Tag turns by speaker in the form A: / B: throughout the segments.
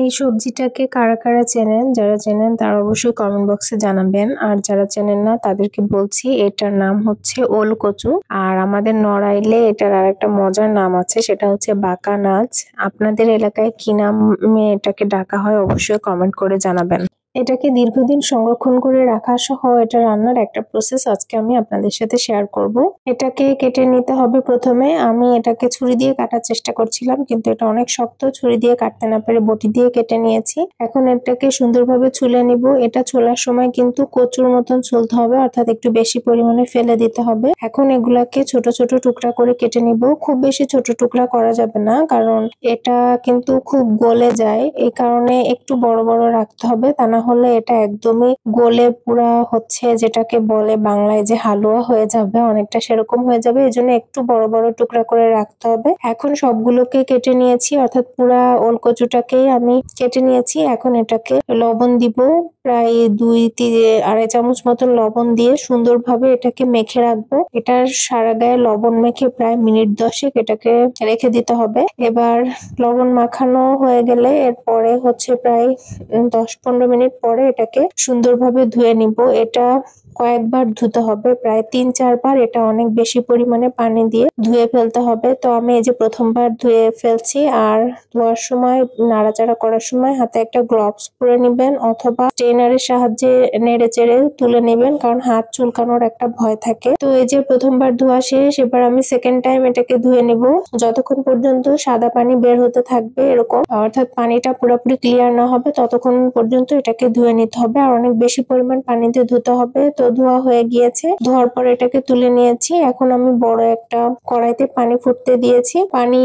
A: এই সবজিটাকে কারা কারা চেনেন? যারা চেনেন তারা অবশ্যই কমেন্ট বক্সে জানাবেন। আর যারা চেনেন না তাদেরকে বলছি এটার নাম হচ্ছে ওল কচু। আর আমাদের নড়াইলে এটার আরেকটা মজার নাম আছে, সেটা হচ্ছে বাঁকা নাচ। আপনাদের এলাকায় কি নামে এটাকে ডাকা হয় অবশ্যই কমেন্ট করে জানাবেন। এটাকে দীর্ঘদিন সংরক্ষণ করে রাখা সহ এটা রান্নার একটা প্রসেস আজকে আমি আপনাদের সাথে শেয়ার করব। এটাকে কেটে নিতে হবে। প্রথমে আমি এটাকে ছুরি দিয়ে কাটার চেষ্টা করছিলাম, কিন্তু এটা অনেক শক্ত, ছুরি দিয়ে কাটতে না পেরে বটি দিয়ে কেটে নিয়েছি। এখন এটাকে সুন্দরভাবে ছুলে নিব। এটা ছোলার সময় কিন্তু কচুর মতন ছুলতে হবে, অর্থাৎ একটু বেশি পরিমাণে ফেলে দিতে হবে। এখন এগুলাকে ছোট ছোট টুকরা করে কেটে নিব। খুব বেশি ছোট টুকরা করা যাবে না, কারণ এটা কিন্তু খুব গলে যায়, এই কারণে একটু বড় বড় রাখতে হবে, তা না হলে এটা একদমই গলে পুরা হচ্ছে যেটাকে বলে বাংলায় যে হালুয়া হয়ে যাবে, অনেকটা সেরকম হয়ে যাবে। এজন্য একটু বড় বড় টুকরা করে রাখতে হবে। এখন সবগুলোকে কেটে নিয়েছি, অর্থাৎ পুরা ওল কচুটাকেই আমি কেটে নিয়েছি। এখন এটাকে লবণ দিব, প্রায় 2-2.5 চামচ মতন লবণ দিয়ে সুন্দরভাবে এটাকে মেখে রাখবো। এটার সারা গায়ে লবণ মেখে প্রায় মিনিট 10 এটাকে রেখে দিতে হবে। এবার লবণ মাখানো হয়ে গেলে এরপরে হচ্ছে প্রায় 10-15 মিনিট পরে এটাকে সুন্দরভাবে ধুয়ে নিব। এটা কয়েকবার ধুতে হবে, প্রায় 3-4 বার। এটা অনেক বেশি পরিমাণে পানি দিয়ে ধুয়ে ফেলতে হবে। তো আমি এই যে প্রথমবার ধুয়ে ফেলছি। আর ধোয়ার সময়, নাড়াচাড়া করার সময় হাতে একটা গ্লাভস পরে নিবেন, অথবা স্ট্রেনারের সাহায্যে নেড়ে চেড়ে তুলে নেবেন, কারণ হাত চুলকানোর একটা ভয় থাকে। তো এই যে প্রথমবার ধোয়া শেষ, এবার আমি সেকেন্ড টাইম এটাকে ধুয়ে নিব। যতক্ষণ পর্যন্ত সাদা পানি বের হতে থাকবে এরকম, অর্থাৎ পানিটা পুরোপুরি ক্লিয়ার না হবে ততক্ষণ পর্যন্ত এটাকে ধুয়ে নিতে হবে। আর অনেক বেশি পরিমাণ পানিতে ধুতে হবে। তো ধোয়া হয়ে গিয়েছে, ধোয়ার পর এটাকে তুলে নিয়েছি। এখন আমি বড় একটা কড়াইতে পানি ফুটতে দিয়েছি, পানি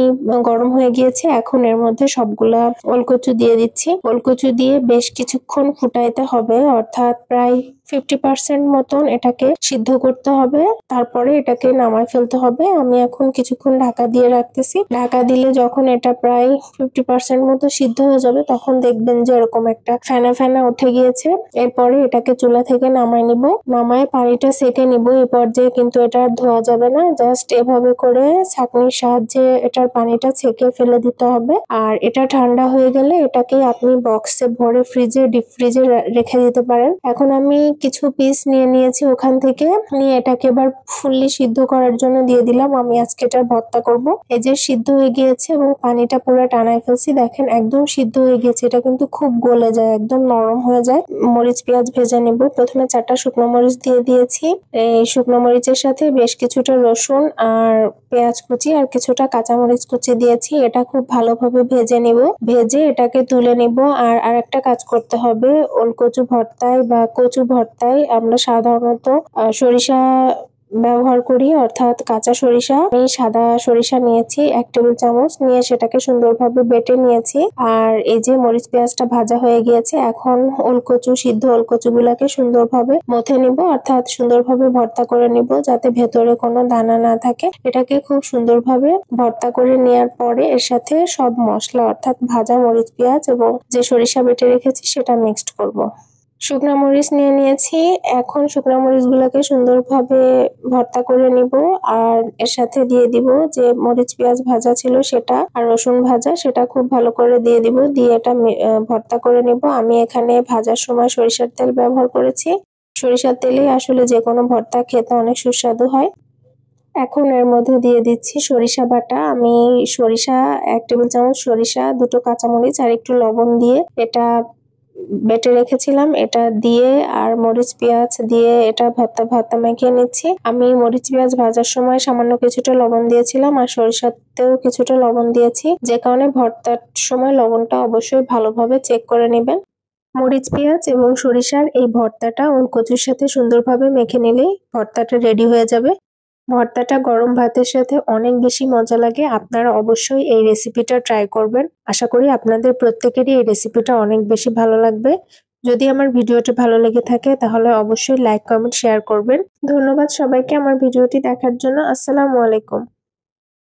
A: গরম হয়ে গিয়েছে। এখন এর মধ্যে সবগুলা ওলকচু দিয়ে দিচ্ছি। ওলকচু দিয়ে বেশ কিছুক্ষণ ফুটাইতে হবে, অর্থাৎ প্রায় 50% মতন এটাকে সিদ্ধ করতে হবে। তারপরে এটাকে নামায় ফেলতে হবে। আমি এখন কিছুক্ষণ ঢাকা দিয়ে রাখতেছি। ঢাকা দিলে যখন এটা প্রায় 50% মতো সিদ্ধ হয়ে যাবে, তখন দেখবেন যে এরকম একটা ফেনা ফেনা উঠে গিয়েছে। এরপরে এটাকে চুলা থেকে নামায় নিব, নামায় পানিটা সেকে নিব। এই পর্যায়ে কিন্তু এটা আর ধোয়া যাবে না, জাস্ট এভাবে করে ছাঁকনির সাহায্যে এটার পানিটা ছেঁকে ফেলে দিতে হবে। আর এটা ঠান্ডা হয়ে গেলে এটাকে আপনি বক্সে ভরে ডিপ ফ্রিজে রেখে দিতে পারেন। এখন আমি কিছু পিস নিয়ে নিয়েছি ওখান থেকে, নিয়ে এটাকে এবার ফুললি সিদ্ধ করার জন্য দিয়ে দিলাম। আমি আজকে এটা ভর্তা করব। এই যে সিদ্ধ হয়ে গিয়েছে এবং পানিটা পুরো টানায় ফেলছি, দেখেন একদম সিদ্ধ হয়ে গিয়েছে। এটা কিন্তু খুব গলে যায়, একদম নরম হয়ে যায়। মরিচ পেঁয়াজ ভেজে নিব। প্রথমে 4টা শুকনো মরিচ দিয়ে দিয়েছি। এই শুকনো মরিচের সাথে বেশ কিছুটা রসুন আর পেঁয়াজ কুচি আর কিছুটা কাঁচামরিচ কুচি দিয়েছি। এটা খুব ভালোভাবে ভেজে নিব, ভেজে এটাকে তুলে নিব। আর আরেকটা কাজ করতে হবে, ওলকচু ভর্তায় বা কচু ভর্তায় আমরা সাধারণত সরিষা ব্যবহার করি, অর্থাৎ কাঁচা সরিষা। আমি সাদা সরিষা নিয়েছি 1 টেবিল চামচ, নিয়ে সেটাকে সুন্দরভাবে বেটে নিয়েছি। আর এই যে মরিচ পেঁয়াজটা ভাজা হয়ে গিয়েছে, এখন ওলকচু, সিদ্ধ ওলকচু গুলাকে সুন্দরভাবে মথে নিব, অর্থাৎ সুন্দরভাবে ভর্তা করে নিব, যাতে ভেতরে কোনো দানা না থাকে। এটাকে খুব সুন্দরভাবে ভর্তা করে নেওয়ার পরে এর সাথে সব মশলা, অর্থাৎ ভাজা মরিচ পেঁয়াজ এবং যে সরিষা বেটে রেখেছি সেটা মিক্সড করব। শুকনা মরিচ নিয়ে নিয়েছি। এখন শুকনা মরিচ গুলাকে সুন্দরভাবে ভর্তা করে নিব। আর এর সাথে দিয়ে দিব যে মরিচ পেঁয়াজ ভাজা ছিল সেটা, আর রসুন ভাজা, সেটা খুব ভালো করে দিয়ে দিব। দিয়ে এটা ভর্তা করে নিব। আমি এখানে ভাজার সময় সরিষার তেল ব্যবহার করেছি। সরিষার তেলে আসলে যে কোনো ভর্তা খেতে অনেক সুস্বাদু হয়। এখন এর মধ্যে দিয়ে দিচ্ছি সরিষা বাটা। আমি সরিষা 1 টেবিল চামচ সরিষা, 2টো কাঁচামরিচ আর একটু লবণ দিয়ে এটা বেটে রেখেছিলাম, এটা দিয়ে আর মরিচ পেঁয়াজ দিয়ে এটা ভর্তা ভর্তা মাখিয়ে নিচ্ছি। আমি মরিচ পেঁয়াজ ভাজার সময় সামান্য কিছুটা লবণ দিয়েছিলাম, আর সরিষাতেও কিছুটা লবণ দিয়েছি, যে কারণে ভর্তার সময় লবণটা অবশ্যই ভালোভাবে চেক করে নেবেন। মরিচ পেঁয়াজ এবং সরিষার এই ভর্তাটা ওলকচুর সাথে সুন্দরভাবে মেখে নিলেই ভর্তাটা রেডি হয়ে যাবে। ভর্তাটা গরম ভাতের সাথে অনেক বেশি মজা লাগে। আপনারা অবশ্যই এই রেসিপিটা ট্রাই করবেন। আশা করি আপনাদের প্রত্যেকেরই এই রেসিপিটা অনেক বেশি ভালো লাগবে। যদি আমার ভিডিওটি ভালো লেগে থাকে তাহলে অবশ্যই লাইক, কমেন্ট, শেয়ার করবেন। ধন্যবাদ সবাইকে আমার ভিডিওটি দেখার জন্য। আসসালামু আলাইকুম।